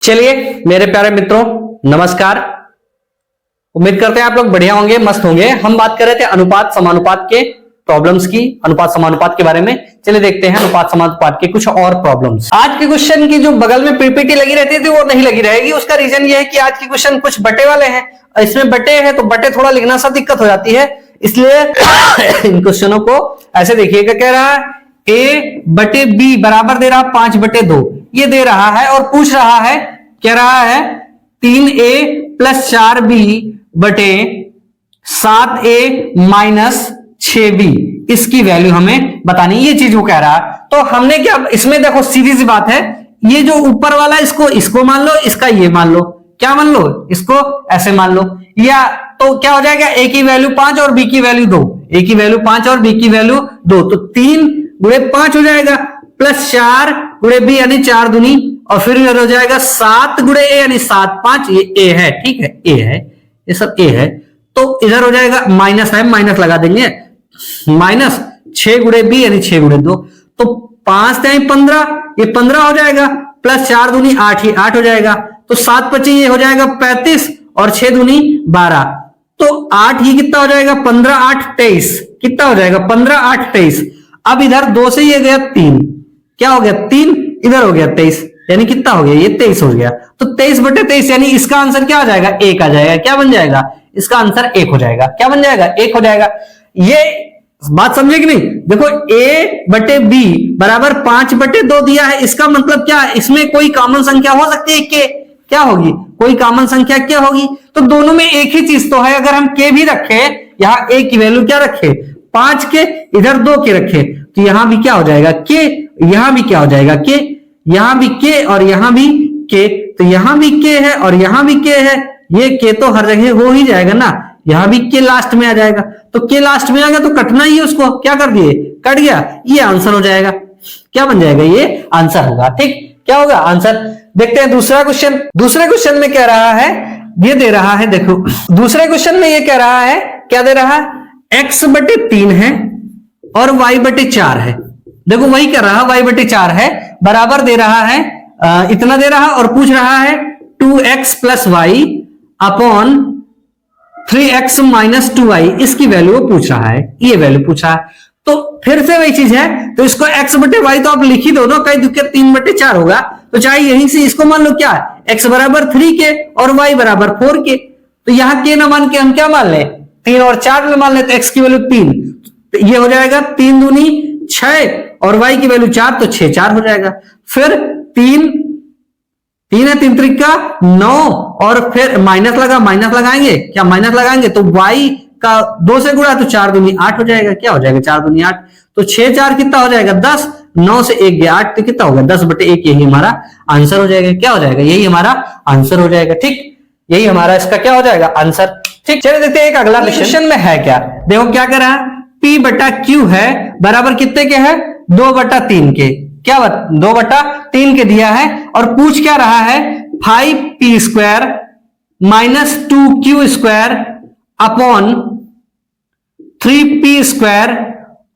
चलिए मेरे प्यारे मित्रों, नमस्कार। उम्मीद करते हैं आप लोग बढ़िया होंगे, मस्त होंगे। हम बात कर रहे थे अनुपात समानुपात के प्रॉब्लम्स की, अनुपात समानुपात के बारे में। चलिए देखते हैं अनुपात समानुपात के कुछ और प्रॉब्लम्स। आज के क्वेश्चन की जो बगल में पीपीटी लगी रहती थी वो नहीं लगी रहेगी। उसका रीजन ये है कि आज के क्वेश्चन कुछ बटे वाले हैं, इसमें बटे हैं तो बटे थोड़ा लिखना सा दिक्कत हो जाती है, इसलिए इन क्वेश्चनों को ऐसे देखिएगा। कह रहा है ए बटे बी बराबर दे रहा 5/2 ये दे रहा है और पूछ रहा है, कह रहा है 3a + 4b बटे 7a - 6b इसकी वैल्यू हमें बतानी, ये चीज वो कह रहा है। तो हमने क्या, इसमें देखो सीधी सी बात है, ये जो ऊपर वाला इसको मान लो, इसका ये मान लो, क्या मान लो, इसको ऐसे मान लो, या तो क्या हो जाएगा, a की वैल्यू 5 और b की वैल्यू 2, a की वैल्यू 5 और b की वैल्यू 2, तो 3 × 5 हो जाएगा, प्लस 4 × b यानी 4 दूनी, और फिर इधर हो जाएगा 7 × a यानी 7 5, ये a है, ठीक है, a है, ये सब a है। तो इधर हो जाएगा माइनस है, माइनस लगा देंगे, माइनस 6 × b यानी 6 × 2, तो 5 × 15 ये 15 हो जाएगा, प्लस 4 दूनी 8 ही 8 हो जाएगा, तो 7 × 5 ये हो जाएगा 35 और 6 दूनी 12, तो 8 ही कितना हो जाएगा, 15 8 23, कितना हो जाएगा 15 8 23। अब इधर 2 से ये गया 3, क्या हो गया 3, इधर हो गया 23, यानी कितना हो गया, ये 23 हो गया। तो 23/23 यानी इसका आंसर क्या आ जाएगा, 1 आ जाएगा। क्या बन जाएगा, इसका आंसर 1 हो जाएगा। क्या बन जाएगा, 1 हो जाएगा। ये बात समझे कि नहीं? देखो a/b बराबर 5/2 दिया है, इसका मतलब क्या है, इसमें कोई कॉमन संख्या हो सकती है, के क्या होगी, कोई कॉमन संख्या क्या होगी, तो दोनों में एक ही चीज तो है। अगर हम के भी रखे, यहाँ a की वैल्यू क्या रखे 5 के, इधर 2 के रखे, तो यहां भी क्या हो जाएगा के, यहां भी क्या हो जाएगा के, यहां भी के और यहां भी के, तो यहां भी के है और यहां भी के है, ये के तो हर जगह हो ही जाएगा ना, यहां भी के लास्ट में आ जाएगा, तो के लास्ट में आ गया तो कटना ही है उसको, क्या कर दिए, कट गया, ये आंसर हो जाएगा। क्या बन जाएगा, ये आंसर होगा। ठीक, क्या होगा आंसर। देखते हैं दूसरा क्वेश्चन। दूसरे क्वेश्चन में कह रहा है, ये दे रहा है, देखो दूसरे क्वेश्चन में ये कह रहा है, क्या दे रहा है, x/3 है और y/4 है। देखो वही कर रहा है, y/4 है, बराबर दे रहा है इतना दे रहा है, और पूछ रहा है 2x + y upon 3x - 2y इसकी वैल्यू पूछ रहा है, ये वैल्यू पूछा है। तो फिर से वही चीज है, तो इसको x/y तो आप लिख ही दो ना, कई दुखे 3/4 होगा, तो चाहे यहीं से इसको मान लो, क्या x = 3k और y = 4k, तो यहां k ना मान के हम क्या मान ले, 3 और 4 में मान ले, तो x की वैल्यू 3, तो ये हो जाएगा 3 दूनी 6 और y की वैल्यू 4, तो 6 4 हो जाएगा। फिर 3 है, 3 त्रिका 9, और फिर माइनस लगाएंगे, क्या माइनस लगाएंगे, तो y का 2 से गुणा, तो 4 दूनी 8 हो जाएगा। क्या हो जाएगा, 4 दूनी 8, तो 6 4 कितना हो जाएगा 10, 9 से 1 गया 8, तो कितना होगा 10/1, यही हमारा आंसर हो जाएगा। क्या हो जाएगा, यही हमारा आंसर हो जाएगा। ठीक, यही हमारा इसका क्या हो जाएगा, आंसर। ठीक, चलिए देखते हैं एक अगला क्वेश्चन में है क्या। देखो क्या कर रहा है, p/q है बराबर कितने के है, 2/3 के, क्या 2/3 के दिया है, और पूछ क्या रहा है 5p² - 2q² अपॉन 3p²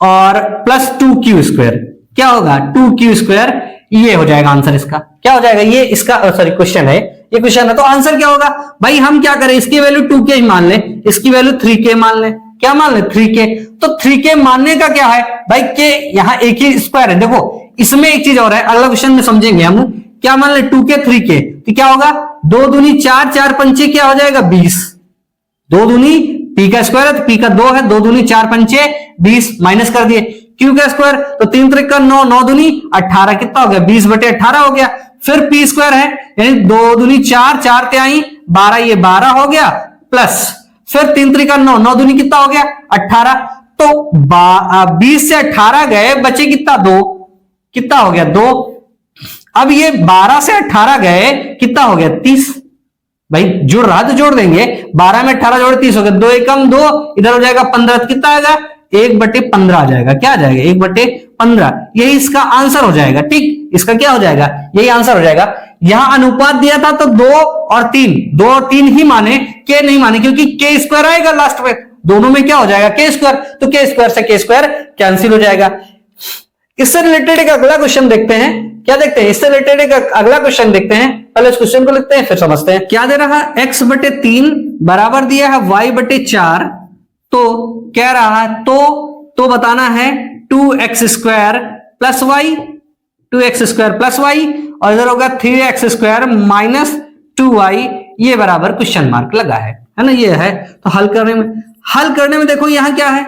और प्लस 2q², क्या होगा 2q², ये हो जाएगा आंसर इसका। क्या हो जाएगा, ये इसका सॉरी क्वेश्चन है, ये क्वेश्चन है, तो आंसर क्या होगा भाई, हम क्या करें, इसकी वैल्यू 2k ही मान ले, इसकी वैल्यू 3k मान ले, क्या मान ले 3k, तो 3k मानने का क्या है भाई, के यहां एक ही स्क्वायर है। देखो इसमें एक चीज और है, अगला क्वेश्चन में समझेंगे हम, क्या मान ले 2k 3k, तो क्या होगा 2 दूनी 4 4 पंचे क्या हो जाएगा 20, 2 दूनी p का स्क्वायर है तो p का 2 है, 2 दूनी 4 पंचे 20, माइनस कर दिए q का स्क्वायर, तो 3 त्रिका 9, 9 दूनी 18, कितना हो गया 20/18 हो गया। फिर p² है, यानी 2 दूनी 4 4 त्याई 12, ये 12 हो गया, प्लस फिर 3 त्रिका 9, 9 दूनी कितना हो गया 18, तो 20 से 18 गए, बचे कितना 2, कितना हो गया 2। अब ये 12 से 18 गए, कितना हो गया 30, भाई जुड़ रहा तो जोड़ देंगे, 12 में 18 जोड़े 30 हो गया, 2 एकम 2, इधर हो जाएगा 15, कितना आएगा 1/15 आ जाएगा। क्या आ जाएगा 1/15, यही इसका आंसर हो जाएगा। ठीक, इसका क्या हो जाएगा, यही आंसर हो जाएगा। यहां अनुपात दिया था तो 2 और 3 ही माने, के नहीं माने, क्योंकि k² आएगा लास्ट में, दोनों में क्या हो जाएगा k², तो k² से k² कैंसिल हो जाएगा। इससे रिलेटेड एक अगला क्वेश्चन देखते हैं, क्या देखते हैं, इससे रिलेटेड एक अगला क्वेश्चन देखते हैं। पहले इस क्वेश्चन को लिखते हैं फिर समझते हैं। क्या दे रहा है, x बटे 3 बराबर दिया है y बटे 4, तो कह रहा है तो बताना है 2x square plus y, 2x square plus y, और इधर होगा 3x स्क्वायर माइनस 2y, ये बराबर क्वेश्चन मार्क लगा है ना, ये है। तो हल करने में देखो यहां क्या है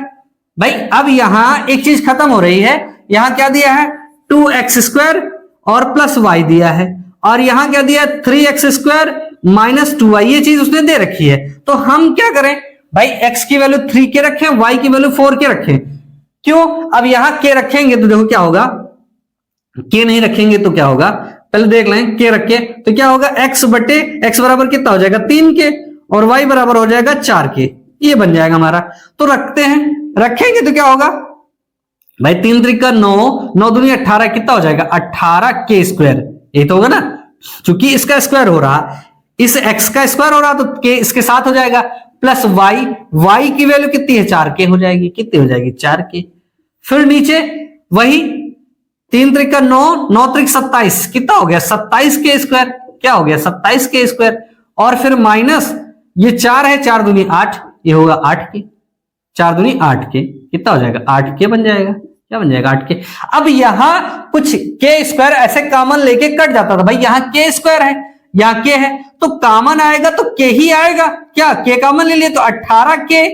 भाई, अब यहां एक चीज खत्म हो रही है, यहां क्या दिया है 2x स्क्वायर और प्लस वाई दिया है, और यहां क्या दिया है 3x स्क्वायर माइनस 2y, ये चीज उसने दे रखी है। तो हम क्या करें भाई, x की वैल्यू 3 के रखें, y की वैल्यू 4 के रखें। क्यों, अब यहां के रखेंगे तो देखो क्या होगा, के नहीं रखेंगे तो क्या होगा, पहले देख लें, के रखे तो क्या होगा, x बटे x बराबर कितना हो जाएगा 3 के, और y बराबर हो जाएगा 4 के, ये बन जाएगा हमारा। तो रखते हैं, रखेंगे तो क्या होगा भाई, 3 त्रिका 9, 9 दूनी 18, कितना हो जाएगा 18 के स्क्वायर, ये तो होगा ना, क्योंकि इसका स्क्वायर हो रहा, इस x का स्क्वायर हो रहा तो के इसके साथ हो जाएगा, प्लस y की वैल्यू कितनी है 4 के हो जाएगी, कितनी हो जाएगी 4 के। फिर नीचे वही 3 त्रिका 9, 9 त्रिक 27, कितना हो गया 27 के स्क्वायर, क्या हो गया 27 के स्क्वायर, और फिर माइनस ये 4 है, 4 दूनी 8, ये होगा 8 के, 4 दूनी 8 के, कितना हो जाएगा 8 के बन जाएगा, क्या बन जाएगा 8 के। अब यहां कुछ के स्क्वायर ऐसे कॉमन लेके कट जाता था भाई, यहां के स्क्वायर है, यहां के है, तो कॉमन आएगा तो के ही आएगा, क्या के कॉमन ले लिए तो 18 के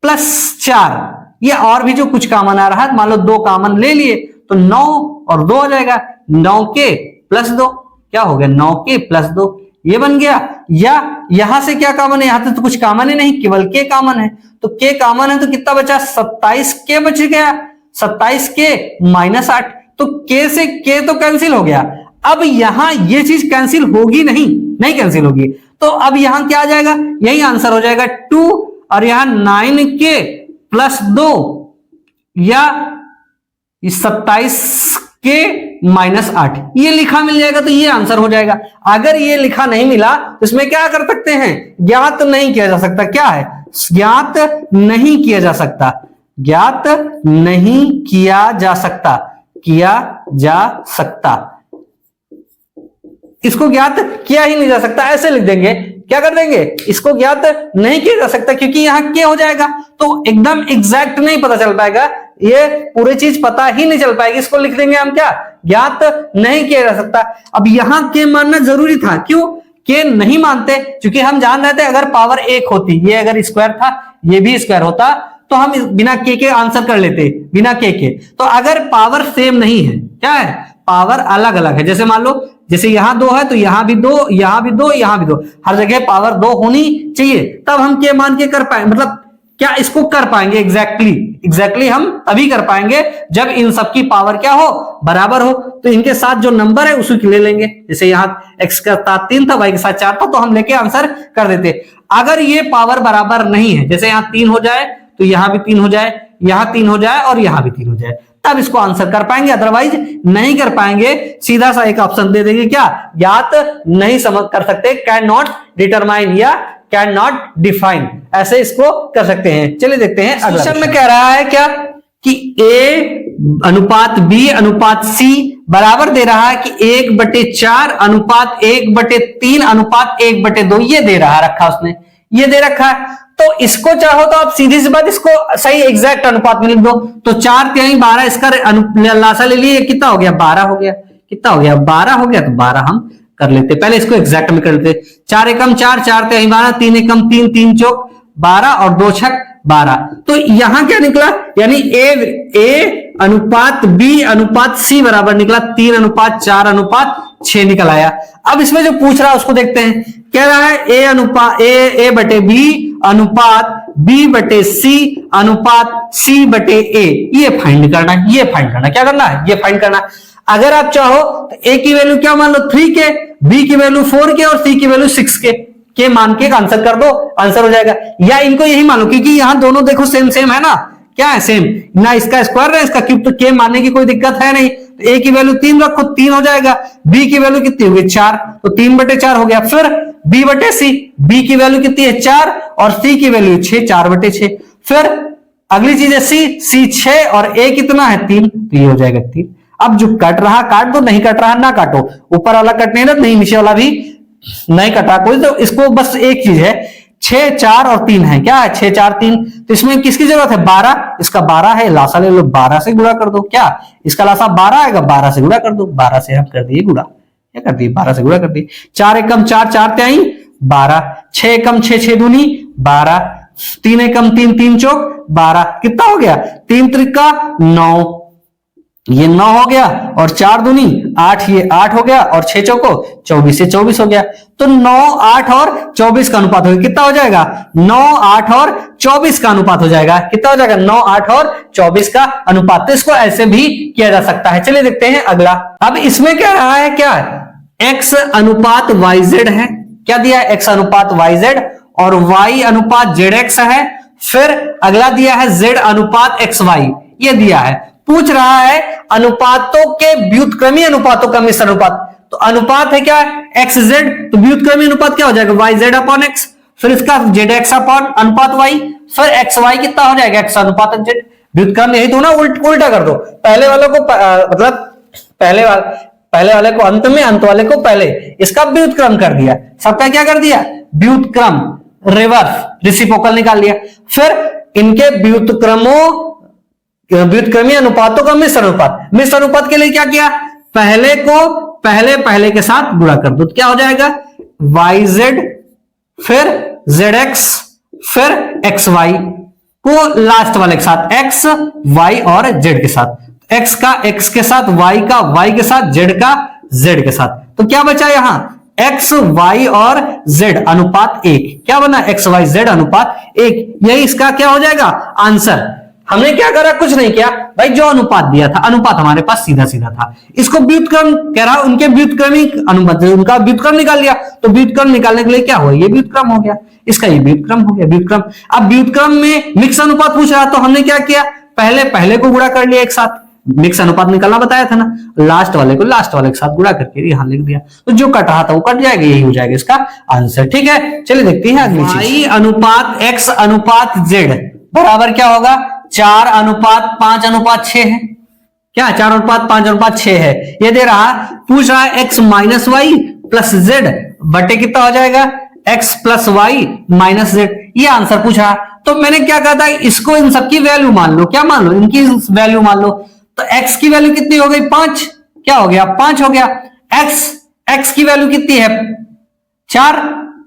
प्लस 4, ये और भी जो कुछ कॉमन आ रहा है, मान लो 2 कॉमन ले लिए तो 9 और 2 हो जाएगा, 9 के प्लस 2, क्या हो गया 9 के प्लस 2, ये बन गया। या यहां से क्या कॉमन है, यहां तो कुछ कॉमन है नहीं, केवल के कॉमन है, तो के कॉमन है तो कितना बचा 27 के बच गया, 27 के माइनस 8, तो के से के तो कैंसिल हो गया। अब यहां ये चीज कैंसिल होगी नहीं कैंसिल होगी, तो अब यहां क्या आ जाएगा, यही आंसर हो जाएगा 2, और यहां 9 के प्लस 2 या 27 के माइनस 8, ये लिखा मिल जाएगा, तो ये आंसर हो जाएगा। अगर ये लिखा नहीं मिला तो इसमें क्या कर सकते हैं, ज्ञात नहीं किया जा सकता, क्या है ज्ञात नहीं किया जा सकता, ज्ञात नहीं किया जा सकता, इसको ज्ञात किया ही नहीं जा सकता, ऐसे लिख देंगे, क्या कर देंगे, इसको ज्ञात नहीं किया जा सकता, क्योंकि यहां क्या हो जाएगा, तो एकदम एग्जैक्ट नहीं पता चल पाएगा, ये पूरी चीज पता ही नहीं चल पाएगी, इसको लिख देंगे हम क्या, ज्ञात नहीं किया जा सकता। अब यहां के मानना जरूरी था, क्यों, के नहीं मानते, क्योंकि हम जान रहे थे अगर पावर 1 होती, ये अगर स्क्वायर था ये भी स्क्वायर होता, तो हम बिना के आंसर कर लेते, बिना के। तो अगर पावर सेम नहीं है, क्या है पावर अलग अलग है, जैसे मान लो जैसे यहां 2 है तो यहां भी 2, यहां भी 2, यहां भी 2, हर जगह पावर 2 होनी चाहिए, तब हम के मान के कर पाए, मतलब क्या इसको कर पाएंगे एग्जैक्टली हम तभी कर पाएंगे जब इन सबकी पावर क्या हो, बराबर हो। तो इनके साथ जो नंबर है उसी के ले लेंगे, जैसे यहाँ x के साथ 3 था, y के साथ 4 था, तो हम लेके आंसर कर देते। अगर ये पावर बराबर नहीं है, जैसे यहाँ 3 हो जाए तो यहां भी 3 हो जाए, यहां 3 हो जाए और यहां भी 3 हो जाए, तब इसको आंसर कर पाएंगे, अदरवाइज नहीं कर पाएंगे। सीधा सा एक ऑप्शन दे देंगे, क्या ज्ञात नहीं समझ कर सकते, कैन नॉट डिटरमाइन या कैन नॉट डिफाइन, ऐसे इसको कर सकते हैं। चलिए देखते हैं अगला क्वेश्चन में कह रहा है क्या कि a अनुपात b अनुपात c बराबर दे रहा है कि 1/4 अनुपात 1/3 अनुपात 1/2, ये दे रहा रखा उसने, ये दे रखा है। तो इसको चाहो तो आप सीधी सी बात इसको सही एग्जैक्ट अनुपात में लिख दो, तो 4 तिहाई 12, इसका लासा ले लिए, कितना हो गया 12 हो गया, कितना हो गया 12 हो गया, तो 12 हम कर लेते, पहले इसको एग्जैक्ट में कर लेते। 4 एकम 4, 4 तिहाई 12, 3 एकम 3, 3 चौक 12 और 2 छक 12, तो यहां क्या निकला, यानी ए अनुपात बी अनुपात सी बराबर निकला 3 अनुपात 4 अनुपात 6 निकल आया। अब इसमें जो पूछ रहा है उसको देखते हैं, कह रहा है ए अनुपात ए बटे बी अनुपात बी बटे सी अनुपात सी बटे ए, ये फाइंड करना, ये फाइंड करना, क्या करना है, ये फाइंड करना। अगर आप चाहो तो ए की वैल्यू क्या मान लो 3 के, बी की वैल्यू 4 के और सी की वैल्यू 6 के मान के आंसर कर दो, आंसर हो जाएगा। या इनको यही मान लो, क्योंकि यहां दोनों देखो सेम सेम है ना, क्या है सेम, ना इसका स्क्वायर है इसका क्यूब, तो के मानने की कोई दिक्कत है नहीं। तो ए की वैल्यू 3 रखो, 3 हो जाएगा, बी की वैल्यू कितनी होगी 4, तो 3/4 हो गया। फिर बी बटे सी, बी की वैल्यू कितनी है 4 और सी की वैल्यू 6, 4/6। फिर अगली चीज है सी 6 और ए कितना है 3, तो ये हो जाएगा 3। अब जो कट रहा काट दो, नहीं कट रहा ना काटो, ऊपर वाला कटने ना, नहीं नीचे वाला भी नहीं कटा कोई, तो इसको बस एक चीज है 6 4 और 3 है, क्या है 6 4 3, तो इसमें किसकी जरूरत है 12, इसका 12 है, लासा ले लो 12 से गुणा कर दो, क्या इसका लासा 12 आएगा, 12 से गुणा कर दो, 12 से हम कर दिए गुणा, क्या कर दिए 12 से गुणा कर दिए, 4 एकम 4 4 त्याई 12, 6 एकम 6 6 दूनी 12, 3 एकम 3 3 चौक 12, कितना हो गया 3 त्रिका 9, ये 9 हो गया, और 4 दूनी 8, ये 8 हो गया, और 6 चौको 24 से 24 हो गया, तो 9 8 और 24 का अनुपात हो गया, कितना हो जाएगा 9 8 और 24 का अनुपात हो जाएगा, कितना हो जाएगा 9 8 और 24 का अनुपात, तो इसको ऐसे भी किया जा सकता है। चलिए देखते हैं अगला। अब इसमें क्या रहा है, क्या x अनुपात yz है, क्या दिया है x अनुपात yz, और y अनुपात zx है, फिर अगला दिया है z अनुपात xy, ये दिया है, पूछ रहा है अनुपातों के व्युत्क्रमी अनुपातों का मिश्र अनुपात, तो अनुपात है क्या xz, तो व्युत्क्रमी अनुपात क्या हो जाएगा yz अपॉन x, फिर इसका zx अपॉन अनुपात y, फिर xy कितना हो जाएगा x अनुपात z, व्युत्क्रम यही तो ना, उल्टा कर दो, पहले वाले को मतलब पहले वाले को अंत में, अंत वाले को पहले, इसका व्युत्क्रम कर दिया, सबका क्या कर दिया व्युत्क्रम, रिवर्स रेसिप्रोकल निकाल लिया, फिर इनके व्युत्क्रमी अनुपातों का मिश्र अनुपात, मिश्र अनुपात के लिए क्या किया, पहले को पहले के साथ गुणा कर दो, तो क्या हो जाएगा yz, फिर zx, फिर xy को लास्ट वाले के साथ x y और z के साथ, x का x के साथ, y का y के साथ, z का z के साथ, तो क्या बचा यहां x y और z अनुपात 1, क्या बना x y z अनुपात 1, यही इसका क्या हो जाएगा आंसर। हमने क्या करा, कुछ नहीं किया भाई, जो अनुपात दिया था, अनुपात हमारे पास सीधा सीधा था, इसको व्युत्क्रम कह रहा, उनके व्युत्क्रमी अनुपात, उनका व्युत्क्रम निकाल लिया, तो व्युत्क्रम निकालने के लिए क्या हुआ, ये व्युत्क्रम हो गया, इसका ये व्युत्क्रम हो गया, व्युत्क्रम। अब व्युत्क्रम में मिक्स अनुपात पूछ रहा, तो हमने क्या किया, पहले को गुणा कर लिया एक साथ, मिक्स अनुपात निकालना बताया था ना, लास्ट वाले को लास्ट वाले के साथ गुणा करके यहां लिख दिया, तो जो कट रहा था वो कट जाएगा, यही हो जाएगा इसका आंसर। ठीक है, चलिए देखते हैं अगली चीज। y अनुपात x अनुपात z बराबर क्या होगा, 4 अनुपात 5 अनुपात 6 है, क्या 4 अनुपात 5 अनुपात 6 है, ये दे रहा, पूछ रहा है x minus y plus z बटे कितना हो जाएगा x plus y minus z, ये आंसर पूछ रहा। तो मैंने क्या कहा था, इसको इन सबकी वैल्यू मान लो, क्या मान लो, इनकी वैल्यू मान लो, तो x की वैल्यू कितनी हो गई 5, क्या हो गया 5 हो गया, x की वैल्यू कितनी है 4,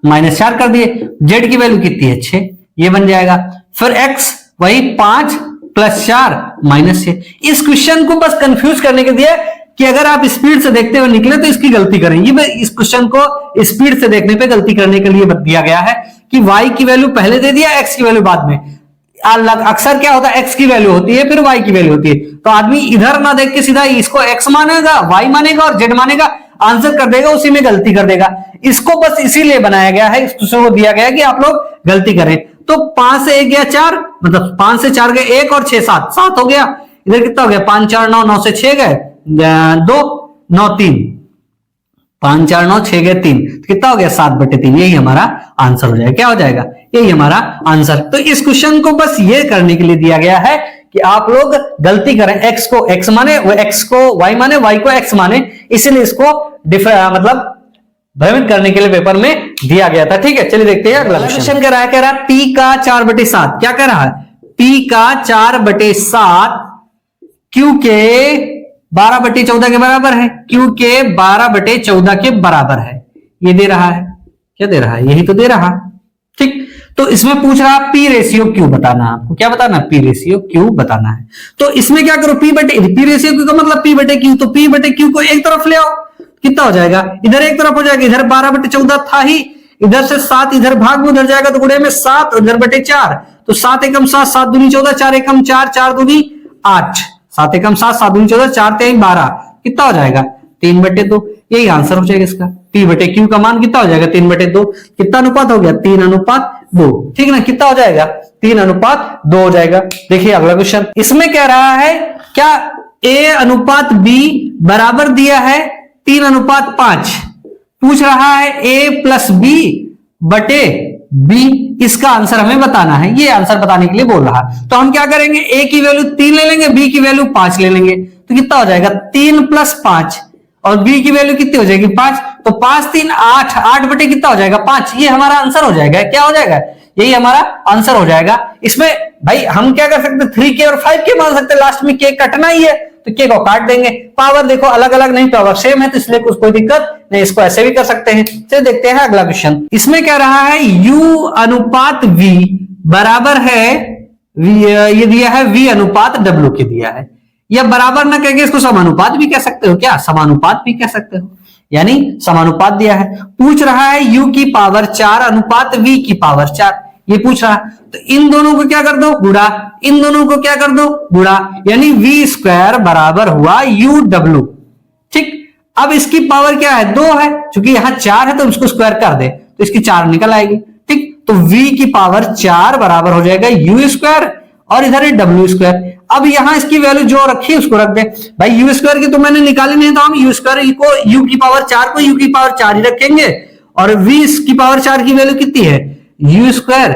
माइनस 4 कर दिए, z की वैल्यू कितनी है 6, ये बन जाएगा, फिर x वही 5 प्लस 4 माइनस 6। इस क्वेश्चन को बस कंफ्यूज करने के लिए कि अगर आप स्पीड से देखते हुए निकले तो इसकी गलती करें, ये इस क्वेश्चन को स्पीड से देखने पे गलती करने के लिए दिया गया है कि y की वैल्यू पहले दे दिया, x की वैल्यू बाद में। अक्सर क्या होता है, x की वैल्यू होती है फिर y की वैल्यू होती है, तो आदमी इधर ना देख के सीधा इसको x मानेगा, y मानेगा और z मानेगा, आंसर कर देगा, उसी में गलती कर देगा। इसको बस इसीलिए बनाया गया है, इस क्वेश्चन को दिया गया है कि आप लोग गलती करें। तो 5 से 1 गया 4, मतलब 5 से 4 गए 1 और 6 7 हो गया, इधर कितना हो गया 5 4 9, 9 से 6 गए 2 9 3, 5 4 9 6 गए 3, कितना हो गया 7/3, यही हमारा आंसर हो जाएगा, क्या हो जाएगा यही हमारा आंसर। तो इस क्वेश्चन को बस ये करने के लिए दिया गया है कि आप लोग गलती करें, x को x माने, x को y माने, y को x माने, इसीलिए इसको मतलब भ्रमित करने के लिए पेपर में दिया गया था। ठीक है, चलिए देखते हैं अगला क्वेश्चन। कह रहा है p का 4/7, क्या कह रहा है p का 4/7 q के 12/14 के बराबर है, q के 12/14 के बराबर है, ये दे रहा है, क्या दे रहा है, यही तो दे रहा। ठीक, तो इसमें पूछ रहा p रेशियो q बताना, आपको क्या बताना, p रेशियो q बताना है। तो इसमें क्या करो, p रेशियो q का मतलब p/q, तो p/q को एक तरफ ले आओ, कितना हो जाएगा, इधर एक तरफ हो जाएगा, इधर 12/14 था ही, इधर से 7 इधर भाग में उधर जाएगा, तो गुणे में 7 उधर बटे 4, तो 7 एकम 7 7 दूनी 14, 4 एकम 4 4 दूनी 8, 7 एकम 7 7 दूनी 14, 4 3 12, कितना हो जाएगा 3/2, यही आंसर हो जाएगा इसका। p/q का मान कितना हो जाएगा 3/2, कितना अनुपात हो गया 3:2, ठीक ना, कितना हो जाएगा 3:2 हो जाएगा। देखिए अगला क्वेश्चन, इसमें कह रहा है क्या a अनुपात b बराबर दिया है 3:5, पूछ रहा है a प्लस बी बटे b, इसका आंसर हमें बताना है, ये आंसर बताने के लिए बोल रहा है। तो हम क्या करेंगे, a की वैल्यू 3 ले लेंगे, b की वैल्यू 5 ले लेंगे, तो कितना हो जाएगा 3 + 5, और b की वैल्यू कितनी हो जाएगी 5, तो 5 3 8, 8 बटे कितना हो जाएगा 5, ये हमारा आंसर हो जाएगा। क्या हो जाएगा, यही हमारा आंसर हो जाएगा। इसमें भाई हम क्या कर सकते हैं, 3k और 5k मान सकते हैं, लास्ट में k कटना ही है तो k को काट देंगे। पावर देखो अलग अलग नहीं, पावर सेम है तो इसलिए कुछ कोई दिक्कत नहीं, इसको ऐसे भी कर सकते हैं। चलिए देखते हैं अगला क्वेश्चन। इसमें क्या रहा है, u अनुपात v बराबर है ये दिया है v अनुपात w के दिया है, या बराबर ना कह के इसको समानुपात भी कह सकते हो, क्या समानुपात भी कह सकते हो, यानी समानुपात दिया है। पूछ रहा है u की पावर 4 अनुपात v की पावर 4, ये पूछ रहा है। तो इन दोनों को क्या कर दो गुणा, इन दोनों को क्या कर दो गुणा, यानी v² बराबर हुआ uw। ठीक, अब इसकी पावर क्या है 2 है, क्योंकि यहां 4 है तो इसको स्क्वायर कर दे तो इसकी 4 निकल आएगी। ठीक, तो v की पावर 4 बराबर हो जाएगा u² और इधर है w²। अब यहां इसकी वैल्यू जो रखी है उसको रख दे। भाई u² की तो मैंने निकाली नहीं, तो हम u² को u की पावर 4 को u की पावर 4 ही रखेंगे, और v की पावर 4 की वैल्यू कितनी है u²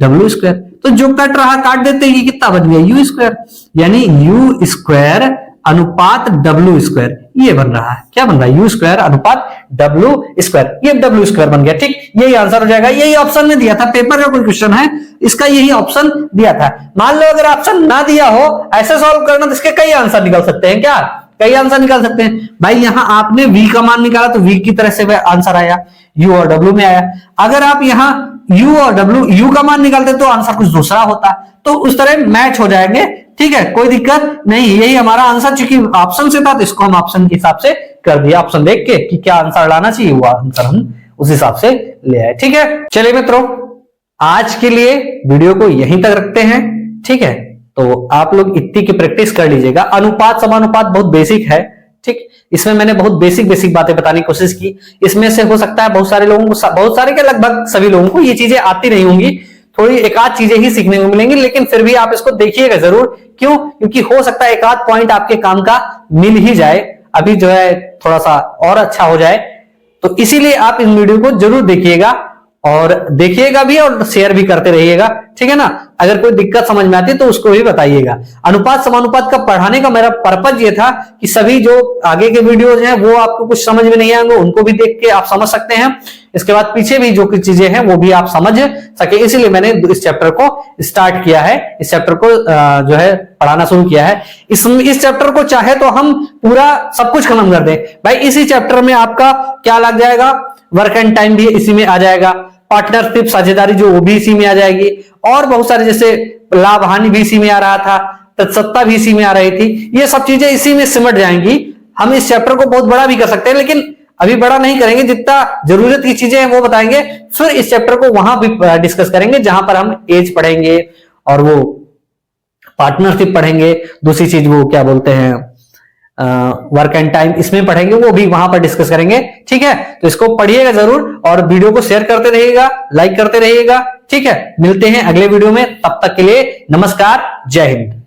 w²। तो जो कट रहा काट देते हैं, ये कितना बन गया u², यानी u² अनुपात w², ये बन रहा है। क्या बन रहा है, u² अनुपात w², ये w² बन गया। ठीक, यही आंसर हो जाएगा। यही ऑप्शन में दिया था, पेपर का कोई क्वेश्चन है इसका यही ऑप्शन दिया था। मान लो अगर ऑप्शन ना दिया हो, ऐसे सॉल्व करना तो इसके कई आंसर निकल सकते हैं। क्या कई आंसर निकल सकते हैं भाई। यहां आपने v का मान निकाला तो v की तरह से आंसर आया, u और w में आया। अगर आप यहां u और w u का मान निकालते तो आंसर कुछ दूसरा होता, तो उस तरह मैच हो जाएंगे। ठीक है, कोई दिक्कत नहीं, यही हमारा आंसर, चूंकि ऑप्शन से था तो इसको हम ऑप्शन के हिसाब से कर दिया, ऑप्शन देख के कि क्या आंसर लाना चाहिए वो आंसर हम उस हिसाब से ले आए। ठीक है, चलिए मित्रों आज के लिए वीडियो को यहीं तक रखते हैं। ठीक है, तो आप लोग इतनी की प्रैक्टिस कर लीजिएगा। अनुपात समानुपात बहुत बेसिक है। ठीक, इसमें मैंने बहुत बेसिक बातें बताने की कोशिश की। इसमें से हो सकता है बहुत सारे लोगों को, बहुत सारे के लगभग सभी लोगों को ये चीजें आती नहीं होंगी, थोड़ी एक आध चीजें ही सीखने को मिलेंगी, लेकिन फिर भी आप इसको देखिएगा जरूर। क्यों, क्योंकि हो सकता है एक आध पॉइंट आपके काम का मिल ही जाए, अभी जो है थोड़ा सा और अच्छा हो जाए। तो इसीलिए आप इन वीडियो को जरूर देखिएगा, और देखिएगा भी और शेयर भी करते रहिएगा। ठीक है ना, अगर कोई दिक्कत समझ में आती है तो उसको भी बताइएगा। अनुपात समानुपात का पढ़ाने का मेरा पर्पज ये था कि सभी जो आगे के वीडियोज हैं वो आपको कुछ समझ में नहीं आएंगे, उनको भी देख के आप समझ सकते हैं। इसके बाद पीछे भी जो कुछ चीजें हैं वो भी आप समझ सके, इसीलिए मैंने इस चैप्टर को स्टार्ट किया है, इस चैप्टर को जो है पढ़ाना शुरू किया है। इस चैप्टर को चाहे तो हम पूरा सब कुछ खत्म कर दें भाई। इसी चैप्टर में आपका क्या लग जाएगा, वर्क एंड टाइम भी इसी में आ जाएगा, पार्टनरशिप साझेदारी जो वो भी इसी में आ जाएगी, और बहुत सारे जैसे लाभ हानि भी इसी में आ रहा था, तत्सत्ता भी इसी में आ रही थी, ये सब चीजें इसी में सिमट जाएंगी। हम इस चैप्टर को बहुत बड़ा भी कर सकते हैं, लेकिन अभी बड़ा नहीं करेंगे, जितना जरूरत की चीजें हैं वो बताएंगे। फिर इस चैप्टर को वहां भी डिस्कस करेंगे जहां पर हम एज पढ़ेंगे और वो पार्टनरशिप पढ़ेंगे, दूसरी चीज वो क्या बोलते हैं वर्क एंड टाइम, इसमें पढ़ेंगे, वो भी वहां पर डिस्कस करेंगे। ठीक है, तो इसको पढ़िएगा जरूर और वीडियो को शेयर करते रहिएगा, लाइक करते रहिएगा। ठीक है, मिलते हैं अगले वीडियो में, तब तक के लिए नमस्कार, जय हिंद।